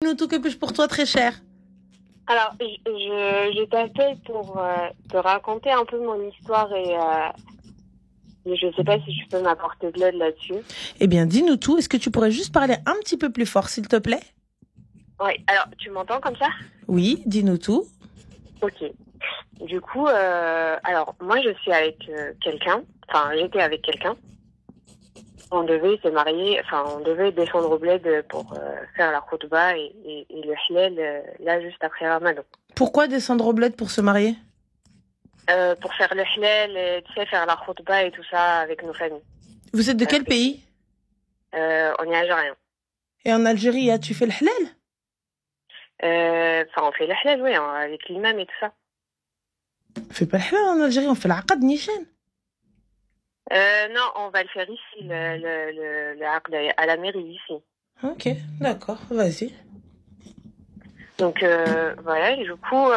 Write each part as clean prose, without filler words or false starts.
Nous tout que puis-je pour toi très cher. Alors, je t'appelle pour te raconter un peu mon histoire et je sais pas si tu peux m'apporter de l'aide là-dessus. Eh bien, dis-nous tout. Est-ce que tu pourrais juste parler un petit peu plus fort, s'il te plaît? Oui, alors, tu m'entends comme ça? Oui, dis-nous tout. Ok. Du coup, alors, moi, je suis avec quelqu'un. Enfin, j'étais avec quelqu'un. On devait se marier, enfin, on devait descendre au bled pour faire la khutba et le halal, là, juste après Ramadan. Pourquoi descendre au bled pour se marier? Pour faire le halal, tu sais, faire la khutba et tout ça avec nos familles. Vous êtes de quel pays? On est algérien. Et en Algérie, tu fais le halal? Enfin, on fait le halal, oui, hein, avec l'imam et tout ça. On fait pas le halal en Algérie, on fait l'aqad nishan. Non, on va le faire ici, le aqd à la mairie ici. Ok, d'accord, vas-y. Donc voilà, et du coup,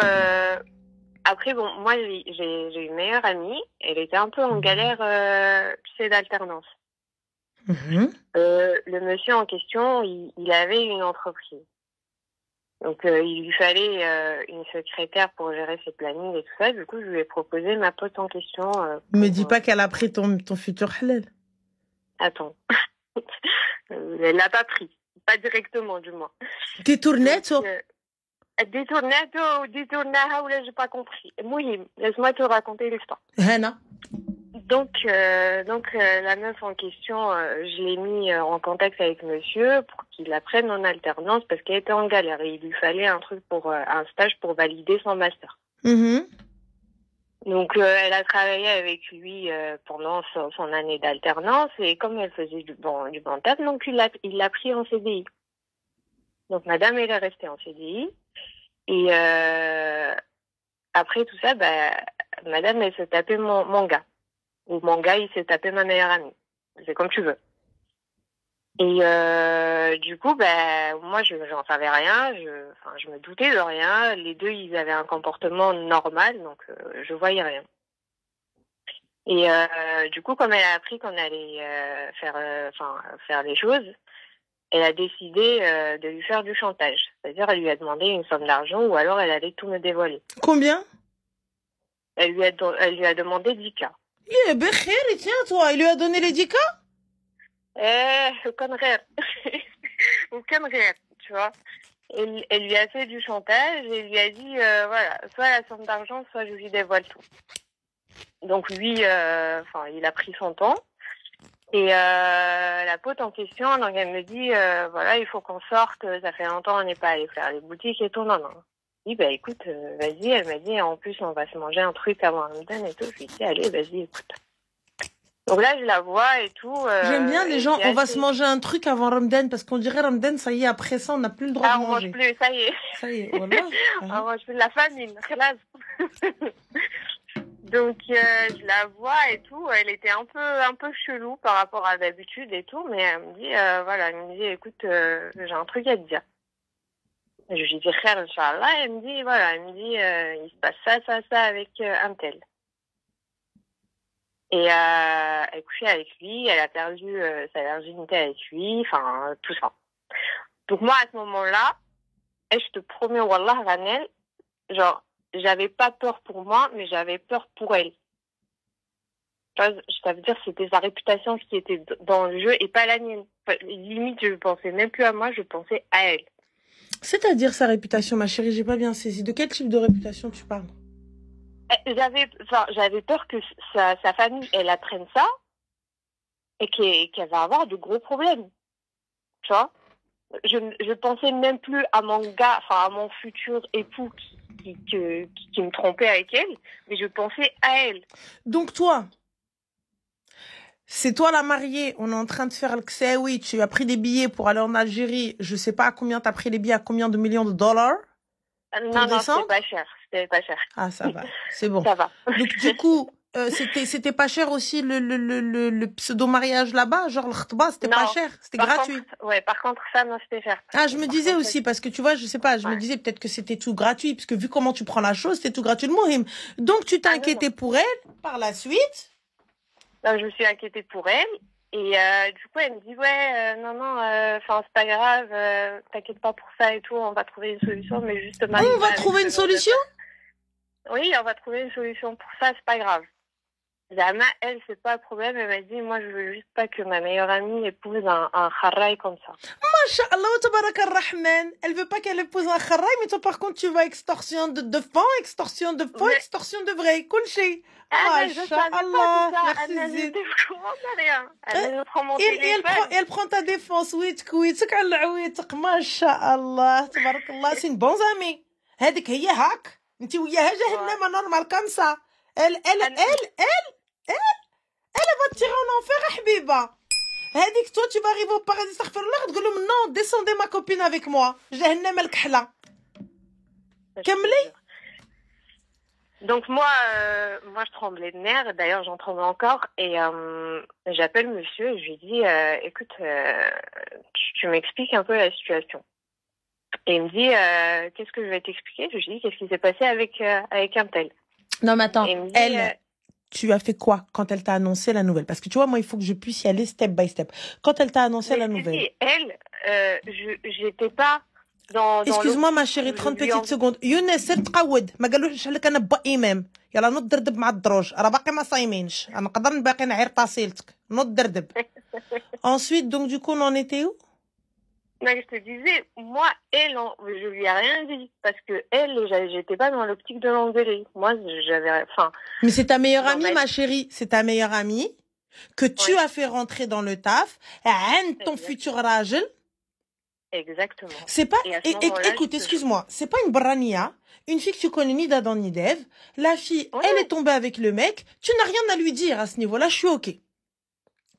après bon, moi j'ai une meilleure amie, elle était un peu en galère, tu sais, d'alternance. Le monsieur en question, il avait une entreprise. Donc il lui fallait une secrétaire pour gérer ses plannings et tout ça. Du coup, je lui ai proposé ma pote en question. Me dis pas qu'elle a pris ton futur halal. Attends. Elle l'a pas pris. Pas directement, du moins. Détournetto? Détournetto ou détournaha, ou là, j'ai pas compris. Mouhim, laisse-moi te raconter l'histoire. Hana. Donc la meuf en question, je l'ai mis en contact avec monsieur pour qu'il la prenne en alternance parce qu'elle était en galère et il lui fallait un truc pour un stage pour valider son master. Donc elle a travaillé avec lui pendant son année d'alternance et comme elle faisait du bon taf, donc il l'a pris en CDI. Donc madame elle est restée en CDI et après tout ça, madame elle se tapait mon gars. Ou mon gars, il s'est tapé ma meilleure amie. C'est comme tu veux. Et du coup, moi, j'en savais rien. Je me doutais de rien. Les deux, ils avaient un comportement normal, donc je voyais rien. Et du coup, comme elle a appris qu'on allait faire les choses, elle a décidé de lui faire du chantage. C'est-à-dire, elle lui a demandé une somme d'argent ou alors elle allait tout me dévoiler. Combien? Elle lui a demandé 10K. Et tiens, toi, il lui a donné les 10K? Aucun rêve. Aucun rêve, tu vois. Elle lui a fait du chantage et lui a dit, voilà, soit la somme d'argent, soit je lui dévoile tout. Donc lui, il a pris son temps. Et la pote en question, donc elle me dit, voilà, il faut qu'on sorte, ça fait longtemps on n'est pas allé faire les boutiques et tout, non. Je dis, écoute, vas-y, elle m'a dit, en plus on va se manger un truc avant Ramadan et tout. Je lui ai dit, allez, vas-y, écoute. Donc là, je la vois et tout. J'aime bien les gens, on va se manger un truc avant Ramadan, parce qu'on dirait Ramadan, ça y est, après ça, on n'a plus le droit de manger. On mange plus, ça y est. Ça y est, voilà. On mange plus de la famine, classe. Donc, je la vois et tout. Elle était un peu chelou par rapport à d'habitude et tout, mais elle me dit, elle me dit, écoute, j'ai un truc à te dire. Je lui dis, frère, Inch'Allah, elle me dit, il se passe ça avec un tel. Et elle couchait avec lui, elle a perdu sa virginité avec lui, enfin, tout ça. Donc moi, à ce moment-là, je te promets, Wallah, Ranel, genre, j'avais pas peur pour moi, mais j'avais peur pour elle. Ça veut dire que c'était sa réputation qui était dans le jeu et pas la mienne. Enfin, limite, je pensais même plus à moi, je pensais à elle. C'est-à-dire sa réputation, ma chérie, j'ai pas bien saisi. De quel type de réputation tu parles? J'avais peur que sa famille, elle apprenne ça et qu'elle va avoir de gros problèmes. Tu vois? Je pensais même plus à mon gars, à mon futur époux qui me trompait avec elle, mais je pensais à elle. Donc toi, c'est toi la mariée, on est en train de faire le Ksaoui, tu as pris des billets pour aller en Algérie, je sais pas à combien t'as pris les billets, à combien de millions de dollars? Non, c'était pas cher. Ah, ça va, c'est bon. Ça va. Donc du coup, c'était pas cher aussi le pseudo-mariage là-bas, genre le khutba, c'était pas cher, c'était gratuit. Par contre, ça, non, c'était cher. Ah, je me disais aussi, parce que tu vois, je sais pas, je me disais peut-être que c'était tout gratuit, parce que vu comment tu prends la chose, c'était tout gratuit le mohim. Donc tu t'es inquiété pour elle, par la suite? Je me suis inquiétée pour elle, Et du coup, elle me dit, ouais, non, enfin, c'est pas grave, t'inquiète pas pour ça et tout, on va trouver une solution, mais juste On marie-toi va avec trouver ce une genre de solution? personne. Oui, on va trouver une solution pour ça, c'est pas grave. Zama, elle, c'est pas le problème, elle m'a dit, moi, je veux juste pas que ma meilleure amie épouse un kharraï comme ça. Masha'Allah, wa tabarak ar-Rahman. Elle veut pas qu'elle épouse un kharraï, mais toi, par contre, tu vas extorsion de fonds, Mais, extorsion de vrai. Kulchi. mais je savais pas tout Masha'Allah. ça, Merci, elle Zid. n'était au courant de rien. Euh, Elle me prend mon et téléphone. elle prend ta défense. ويتك على عويتك. ما شاء الله تبارك الله. C'est une bonne amie. هذيك هي هاك. انت وياها جهنم نورمال comme ça. Elle va te tirer en enfer, حبيبة. هذيك toi tu vas arriver au paradis استغفر الله تقول لهم non descendez ma copine avec moi. جهنم الكحلة. كملي. Donc moi, je tremblais de nerfs. D'ailleurs, j'en tremble encore. Et j'appelle monsieur et je lui dis, écoute, tu m'expliques un peu la situation. Et il me dit, qu'est-ce que je vais t'expliquer? Je lui dis, qu'est-ce qui s'est passé avec un tel? Non mais attends, Et il me dit, elle, tu as fait quoi quand elle t'a annoncé la nouvelle? Parce que tu vois, moi, il faut que je puisse y aller step by step. Quand elle t'a annoncé la nouvelle. Dis, elle, j'étais pas dans Excuse-moi ma chérie, 30 petites secondes. Younes, سير تقود. ما قالوش لك انا با امام. يلا نوض دردب مع الدروج. راه باقي ما صايمينش. نقدر باقي نعير طاسيلتك. نوض دردب. Ensuite, donc du coup, on en était où? Non, je te disais, moi, elle, je lui ai rien dit. Parce que elle, j'étais pas dans l'optique de l'engueuler. Moi, j'avais, enfin. Mais c'est ta meilleure amie, ma chérie. C'est ta meilleure amie que tu as fait rentrer dans le taf. عند ton futur راجل. Exactement. C'est pas, écoute, excuse-moi, c'est pas une brania, une fille que tu connais ni d'Adam ni d'Ève. La fille, elle est tombée avec le mec. Tu n'as rien à lui dire à ce niveau-là, je suis ok.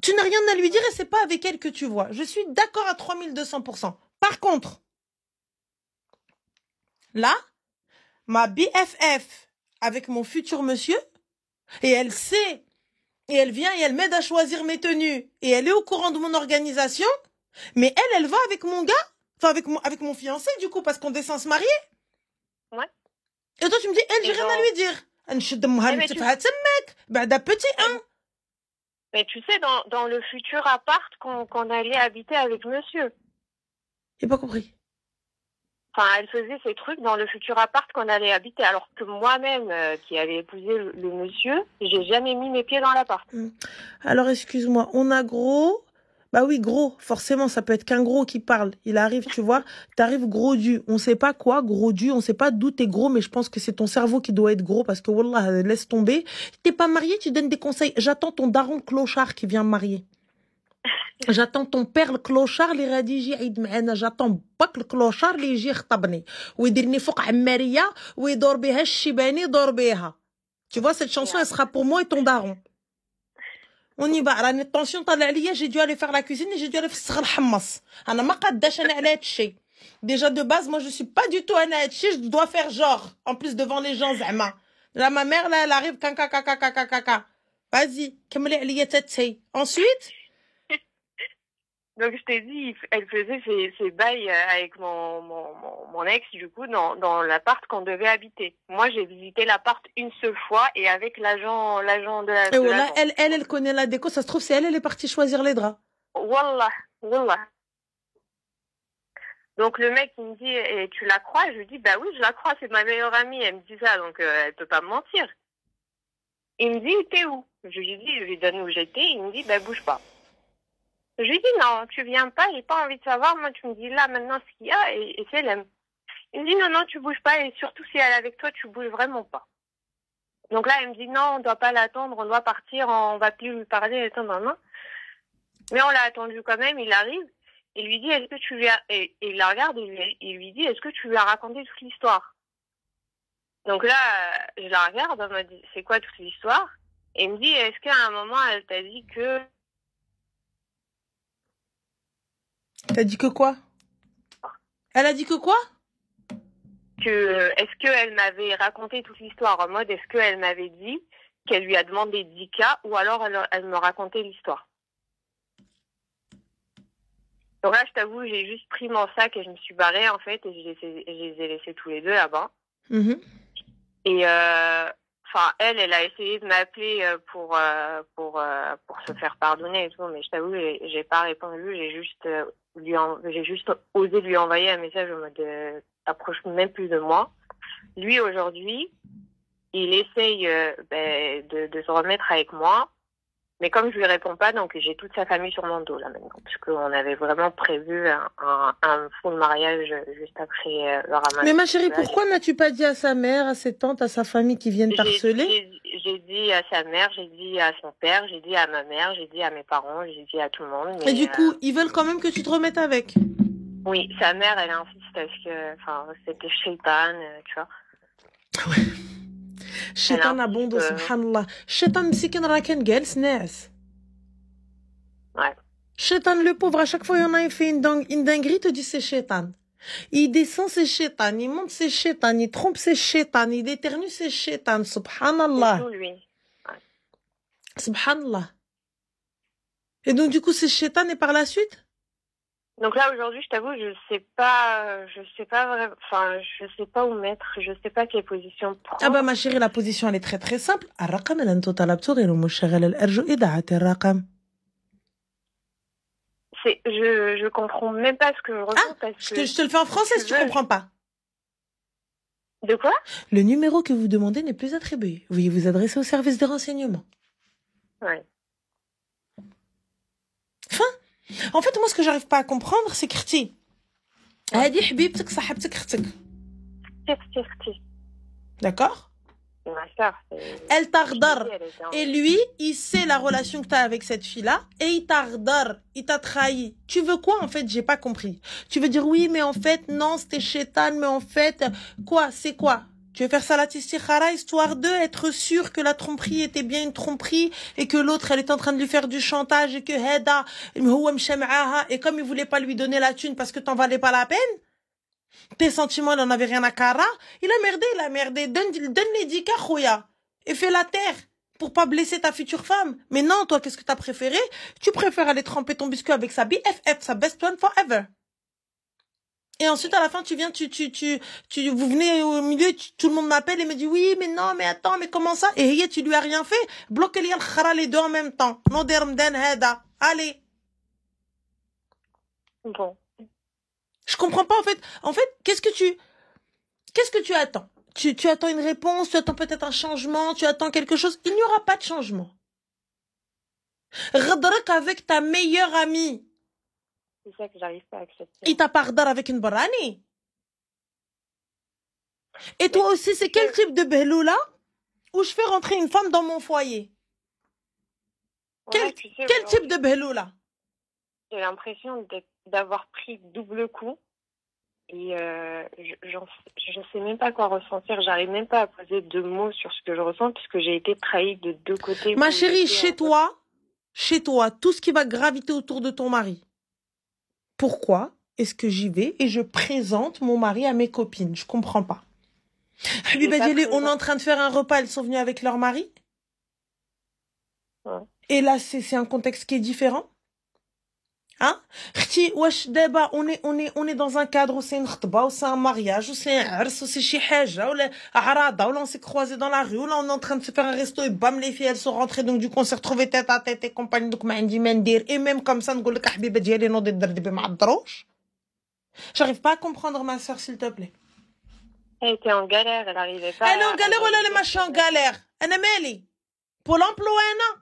Tu n'as rien à lui dire et c'est pas avec elle que tu vois. Je suis d'accord à 3200%. Par contre, là, ma BFF avec mon futur monsieur, et elle sait, et elle vient et elle m'aide à choisir mes tenues, et elle est au courant de mon organisation, mais elle va avec mon gars, enfin avec mon fiancé du coup, parce qu'on descend se marier. Ouais. Et toi tu me dis, elle, j'ai rien à lui dire. Mais tu sais, dans le futur appart qu'on allait habiter avec monsieur. J'ai pas compris. Enfin, elle faisait ces trucs dans le futur appart qu'on allait habiter, alors que moi-même, qui avais épousé le monsieur, j'ai jamais mis mes pieds dans l'appart. Alors, excuse-moi, on a gros... Bah oui, gros, forcément, ça peut être qu'un gros qui parle. Il arrive, tu vois, t'arrives gros du. On sait pas quoi, gros du, on sait pas d'où t'es gros, mais je pense que c'est ton cerveau qui doit être gros parce que, wallah, laisse tomber. T'es pas marié, tu donnes des conseils. J'attends ton daron clochard qui vient me marier. J'attends ton père le clochard اللي غادي يجي يعيد معنا. J'attends باك الكلوشار اللي يجي يخطبني ويديرني فوق عمارية ويدور بها الشيباني يدور بها. Tu vois, cette chanson, elle sera pour moi et ton daron. On y va. راني الطونسيون طالع عليا, j'ai dû aller faire la cuisine et j'ai dû aller فسخ الحمص. انا ما قاداش انا على هادشي. Déjà de base, moi je suis pas du tout انا هادشي, je dois faire genre en plus devant les gens زعما. Là ma mère là elle arrive kaka. Vas-y, كملي عليا تاتي. Ensuite donc je t'ai dit, elle faisait ses bails avec mon ex du coup dans l'appart qu'on devait habiter. Moi j'ai visité l'appart une seule fois et avec l'agent de la. Et voilà, elle connaît la déco. Ça se trouve c'est elle est partie choisir les draps. Wallah. Donc le mec il me dit, et tu la crois? Je lui dis bah oui je la crois, c'est ma meilleure amie. Elle me dit ça donc elle peut pas me mentir. Il me dit t'es où? Je lui donne où j'étais. Il me dit bah bouge pas. Je lui dis non, tu viens pas, j'ai pas envie de savoir. Moi, tu me dis là maintenant ce qu'il y a et c'est l'aime. Il me dit non, tu bouges pas et surtout si elle est avec toi, tu bouges vraiment pas. Donc là, elle me dit non, on doit pas l'attendre, on doit partir, on va plus lui parler et tout, non. Mais on l'a attendu quand même, il arrive, il lui dit est-ce que tu lui as, et il la regarde et il lui dit est-ce que tu lui as raconté toute l'histoire? Donc là, je la regarde, elle m'a dit c'est quoi toute l'histoire? Et il me dit est-ce qu'à un moment elle t'a dit que. T'as dit que quoi? Elle a dit que quoi? Est-ce qu'elle m'avait raconté toute l'histoire en mode, est-ce qu'elle m'avait dit qu'elle lui a demandé 10K ou alors elle me racontait l'histoire? Donc là, je t'avoue, j'ai juste pris mon sac et je me suis barrée en fait et je les ai laissés tous les deux là-bas. Mm-hmm. Et enfin, elle a essayé de m'appeler pour se faire pardonner et tout, mais je t'avoue, j'ai pas répondu, j'ai juste osé lui envoyer un message en mode approche même plus de moi. Lui aujourd'hui, il essaye de se remettre avec moi, mais comme je lui réponds pas, donc j'ai toute sa famille sur mon dos là maintenant, parce qu'on avait vraiment prévu un full mariage juste après le ramadan. Mais ma chérie, pourquoi n'as-tu pas dit à sa mère, à ses tantes, à sa famille qui viennent t'harceler? J'ai dit à sa mère, j'ai dit à son père, j'ai dit à ma mère, j'ai dit à mes parents, j'ai dit à tout le monde. Et Mais du coup, ils veulent quand même que tu te remettes avec. oui, sa mère, elle insiste parce que, enfin, c'était shaitan, tu vois. الشيطان abonde سبحان الله الشيطان مسكين راه كان جالس ناعس Ouais. الشيطان le pauvre à chaque fois il y en a il fait une dinguerie te dit c'est shaitan il descend c'est shaitan il monte c'est shaitan il trompe c'est shaitan il éternue c'est shaitan subhanallah C'est tout lui. Ouais. subhanallah et donc du coup c'est shaitan et par la suite donc là aujourd'hui je t'avoue je sais pas vraiment, enfin je sais pas où mettre, je sais pas quelle position prendre. Ah bah ma chérie la position elle est très très simple الرقم اللي انتو طلبتو غير مشغل الارجو اذاعه الرقم. Je comprends même pas ce que je ressens parce que je te le fais en français si tu comprends pas. De quoi? Le numéro que vous demandez n'est plus attribué. Veuillez vous adresser au service des renseignements. Ouais. Enfin, en fait, moi, ce que j'arrive pas à comprendre, c'est que هادي حبيبتك صاحبتك اختك. D'accord? Ma soeur, elle t'ardar. Et lui, il sait la relation que tu as avec cette fille-là et il t'ardar, il t'a trahi. Tu veux quoi en fait? J'ai pas compris. Tu veux dire oui, mais en fait, non, c'était shaitan, mais en fait, quoi? C'est quoi? Tu veux faire ça la tistikhara, histoire de être sûr que la tromperie était bien une tromperie et que l'autre, elle est en train de lui faire du chantage et que Heda, et comme il voulait pas lui donner la thune parce que t'en valais pas la peine, tes sentiments, il n'en avait rien à cara. Il a merdé. Donne les 10 Khouya. Et fais la terre. Pour pas blesser ta future femme. Mais non, toi, qu'est-ce que t'as préféré? Tu préfères aller tremper ton biscuit avec sa BFF, sa best friend forever. Et ensuite, à la fin, vous venez au milieu, tout le monde m'appelle et me dit, oui, mais non, mais attends, mais comment ça? Et tu lui as rien fait. Bloque les deux en même temps. Allez. Bon. Je comprends pas, en fait. En fait, qu'est-ce que tu attends? Tu attends une réponse, tu attends peut-être un changement, tu attends quelque chose. Il n'y aura pas de changement. Radrak avec ta meilleure amie. C'est ça que j'arrive pas à accepter. Il t'a pas radar avec une barani. Et toi aussi, c'est quel type de beloula où je fais rentrer une femme dans mon foyer? Ouais, quel type de beloula? J'ai l'impression d'avoir pris double coup. Et je sais même pas quoi ressentir. J'arrive même pas à poser deux mots sur ce que je ressens puisque j'ai été trahie de deux côtés. Ma chérie, chez toi, tout ce qui va graviter autour de ton mari. Pourquoi est-ce que j'y vais et je présente mon mari à mes copines? Je comprends pas. Habiba Dialé, on est en train de faire un repas, elles sont venues avec leur mari. Ouais. Et là, c'est un contexte qui est différent. Hein? On est dans un cadre où c'est une khutba, où c'est un mariage, où c'est un ars, où c'est chi haja, ou la arada, où là on s'est croisés dans la rue, où là on est en train de se faire un resto et bam, les filles elles sont rentrées, donc du coup on s'est retrouvés tête à tête et compagnie, donc m'andi mendir, et même comme ça, نقول لك حبيبة ديالي نوضي الدردبي ما عضروش. J'arrive pas à comprendre ma soeur, s'il te plaît. Elle était en galère, elle arrivait pas. Elle est en galère ou là les machins en galère? أنا مالي. Pour l'emploi, non?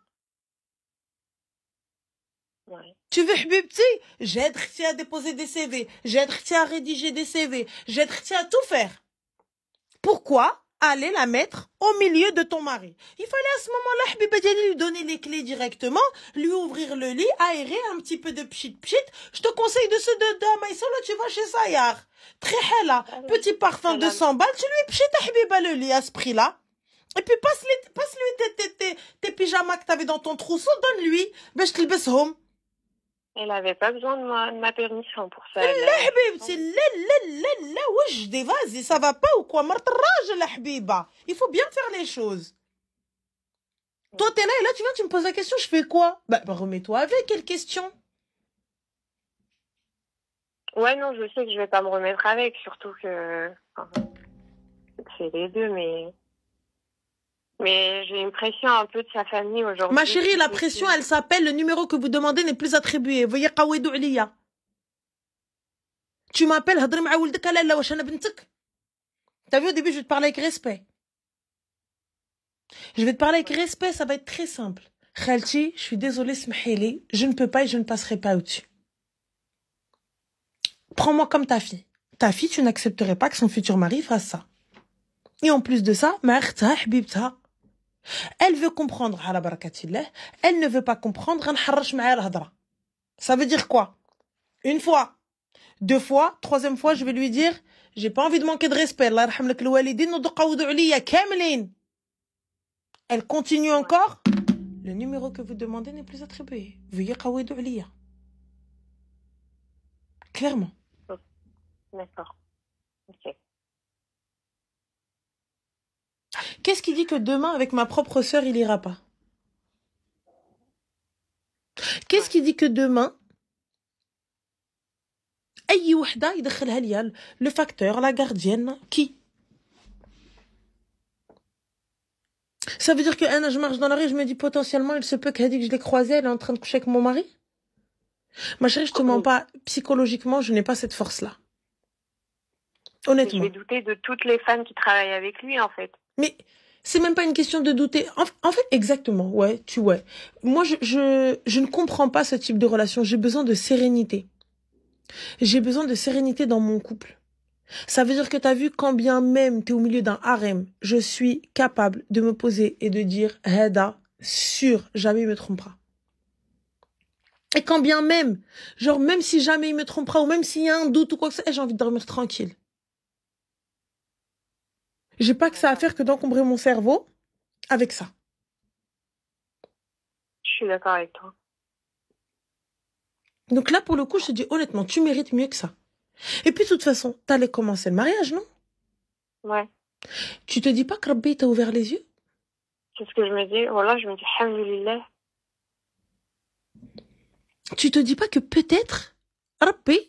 Ouais. Tu veux, Habibti? J'aide Khtia à déposer des CV. J'aide Khtia à rédiger des CV. J'aide Khtia à tout faire. Pourquoi aller la mettre au milieu de ton mari? Il fallait à ce moment-là, Habiba Dialé, lui donner les clés directement, lui ouvrir le lit, aérer un petit peu de pchit. Je te conseille de ce de Maïsola, tu vas chez Sayar. Très hella. Petit parfum de 100 balles, tu lui pchit Habiba le lit à ce prix-là. Et puis passe-lui tes pyjamas que t'avais dans ton trousseau, donne-lui. Ben, je te le home. Elle avait pas besoin de ma permission pour ça. لا حبيبتي لا وجدي vas-y ça va pas ou quoi مرت الراجل يا حبيبة il faut bien faire les choses. Toi t'es là et là tu viens tu me poses la question je fais quoi? Bah remets-toi avec quelle question? Ouais non je sais que je vais pas me remettre avec surtout que enfin, c'est les deux mais Mais j'ai une pression un peu de sa famille aujourd'hui. Ma chérie, la pression, elle s'appelle le numéro que vous demandez n'est plus attribué. Veuillez قويدوا عليا. Tu m'appelles, هضري مع ولدك لا لا واش انا بنتك. T'as vu au début, je vais te parler avec respect. Je vais te parler avec respect, ça va être très simple. Khalti, je suis désolée, smahili, je ne peux pas et je ne passerai pas au-dessus. Prends-moi comme ta fille. Ta fille, tu n'accepterais pas que son futur mari fasse ça. Et en plus de ça, ma اختها حبيبتها. Elle veut comprendre, ala barakatillah. Elle ne veut pas comprendre, غنحرش معاها الهضرة. Ça veut dire quoi? Une fois, deux fois, troisième fois, je vais lui dire, j'ai pas envie de manquer de respect. Allah yarham lak الوالدين ودقاودوا عليا كاملين. Elle continue encore. Le numéro que vous demandez n'est plus attribué. Veuillez قاودوا عليا. Clairement. D'accord. Ok. Qu'est-ce qui dit que demain, avec ma propre sœur, il ira pas? Qu'est-ce qui dit que demain, أي وحدة يدخلها ليا le facteur, la gardienne, qui? Ça veut dire que je marche dans la rue, je me dis potentiellement, il se peut qu'elle dit que je l'ai croisée, elle est en train de coucher avec mon mari? Ma chérie, je te mens pas, psychologiquement, je n'ai pas cette force-là. Honnêtement. Je vais douter de toutes les femmes qui travaillent avec lui, en fait. Mais c'est même pas une question de douter. En fait, exactement, ouais. Moi, je ne comprends pas ce type de relation. J'ai besoin de sérénité. J'ai besoin de sérénité dans mon couple. Ça veut dire que t'as vu, quand bien même t'es au milieu d'un harem, je suis capable de me poser et de dire, Heda, sûr, jamais il me trompera. Et quand bien même, genre, même si jamais il me trompera, ou même s'il y a un doute ou quoi que ce soit, j'ai envie de dormir tranquille. J'ai pas que ça à faire que d'encombrer mon cerveau avec ça. Je suis d'accord avec toi. Donc là, pour le coup, je te dis honnêtement, tu mérites mieux que ça. Et puis, de toute façon, t'allais commencer le mariage, non? Ouais. Tu te dis pas que Rabbi t'a ouvert les yeux? C'est ce que je me dis. Voilà, je me dis, alhamdoulilah. Tu te dis pas que peut-être, Rabbi,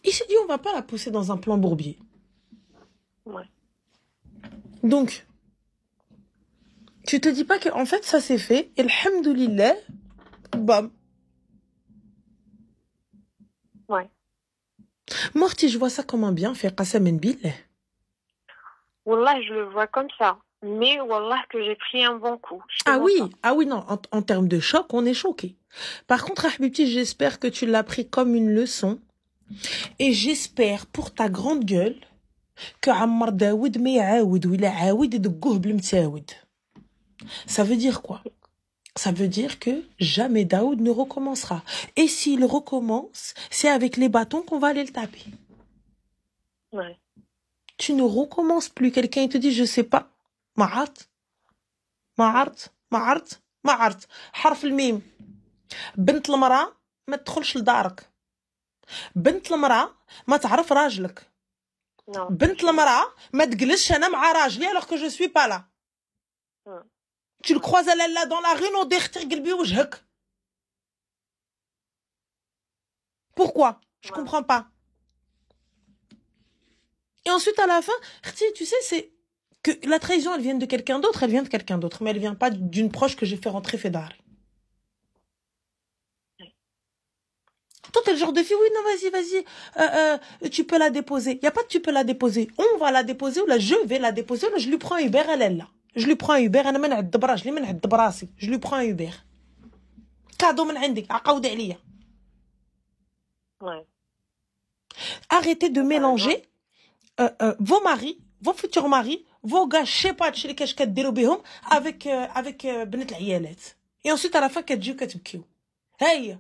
il s'est dit, on va pas la pousser dans un plan bourbier. Ouais. Donc, tu te dis pas que, en fait, ça s'est fait, et alhamdoulilah, bam. Ouais. Morty, je vois ça comme un bienfait, qasam billah. Wallah, je le vois comme ça. Mais wallah que j'ai pris un bon coup. Ah oui, non, en termes de choc, on est choqué. Par contre, Habibti, j'espère que tu l'as pris comme une leçon. Et j'espère, pour ta grande gueule, que Ammar Daoud ma yaoud ou ila aoud yedqouh b'lmtaoud. Ça veut dire quoi? Ça veut dire que jamais Daoud ne recommencera. Et s'il recommence, c'est avec les bâtons qu'on va aller le taper. Ouais. Tu ne recommences plus. Quelqu'un te dit, je sais pas. معرت حرف الميم. بنت المرأة ما تدخلش لدارك. بنت المرأة ما تعرف راجلك. Non. بنت المرأة ما تجلسش أنا مع راجلي alors que je suis pas là. Tu le croises elle est là dans la rue نوضي اختي قلبي وجهك. Pourquoi? Je comprends pas. Et ensuite à la fin, tu sais, c'est que la trahison, elle vient de quelqu'un d'autre, elle vient de quelqu'un d'autre, mais elle vient pas d'une proche que j'ai fait rentrer Fédar. Toi, t'es le genre de fille, oui, non, vas-y, tu peux la déposer. Il n'y a pas de tu peux la déposer. On va la déposer, ou là, je vais la déposer, ou là, je lui prends un Uber, elle est là. Je lui prends un Uber, je lui prends un Uber. Cadeau من عندك, عقود عليا. Ouais. Arrêtez de mélanger vos maris, vos futurs maris, vos gars, je sais pas, chez les caches بهم avec بنت العيالات. Et ensuite, à la fin, كتجيو كتبكيو. Hey,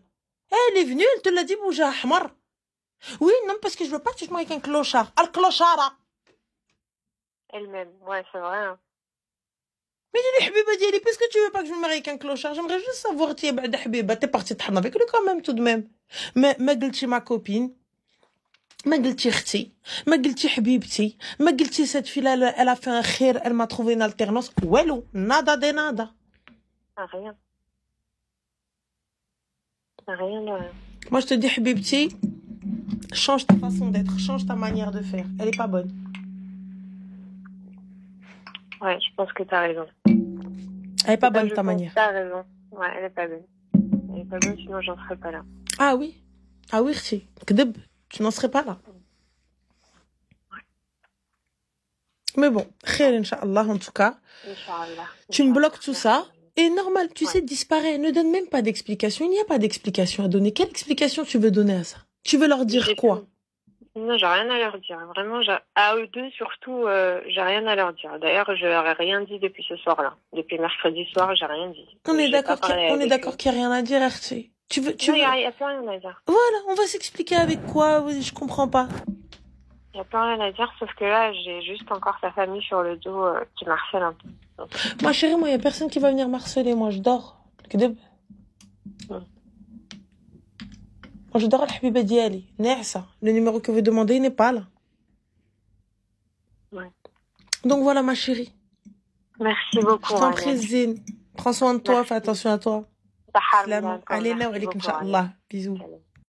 elle est venue, elle te l'a dit, بوجهها أحمر. Oui, non, parce que je veux pas que tu te maries avec un clochard. الكلوشارة. Elle-même, ouais, c'est vrai. Hein. Mais dis les حبيبة ديالي, parce que tu veux pas que je me marie avec un clochard? J'aimerais juste savoir, t'es بعد حبيبة, t'es partie تحضن avec lui quand même, tout de même. ما قلتي ma copine. ما قلتي اختي ما قلتي حبيبتي ما قلتي cette fille elle a fait un خير elle m'a trouvé une alternance والو nada de nada. Rien. Rien de rien. Moi je te dis حبيبتي change ta façon d'être, change ta manière de faire, elle est pas bonne. Ouais, je pense que t'as raison. Elle est pas bonne, ta manière. T'as raison. Ouais, elle est pas bonne. Elle est pas bonne, sinon j'en serais pas là. Ah oui. Ah oui, Rti. Kdeb, tu n'en serais pas là. Mais bon, khair, Inch'Allah, en tout cas. Inch'Allah. Tu me bloques tout ça. Et normal, tu sais, disparaît. Ne donne même pas d'explication. Il n'y a pas d'explication à donner. Quelle explication tu veux donner à ça? Tu veux leur dire quoi? Non, j'ai rien à leur dire. Vraiment, à eux deux, surtout, j'ai rien à leur dire. D'ailleurs, je leur ai rien dit depuis ce soir-là. Depuis mercredi soir, j'ai rien dit. On est d'accord qu'il n'y a rien à dire, Rti. Non, il n'y a plus rien à dire. Voilà, on va s'expliquer avec quoi? Oui, je comprends pas. Il n'y a plus rien à dire, sauf que là, j'ai juste encore sa famille sur le dos qui m'harcèle un peu. Donc... Ma chérie, moi, il n'y a personne qui va venir m'harceler. Moi, je dors. Moi, je dors à l'habiba diali. Nessa. Le numéro que vous demandez n'est pas là. Ouais. Donc voilà, ma chérie. Merci beaucoup. Je t'en prie, Zine. Prends soin de toi, fais attention à toi. Salam. Allez, là, alaikum, Inch'Allah. Bisous.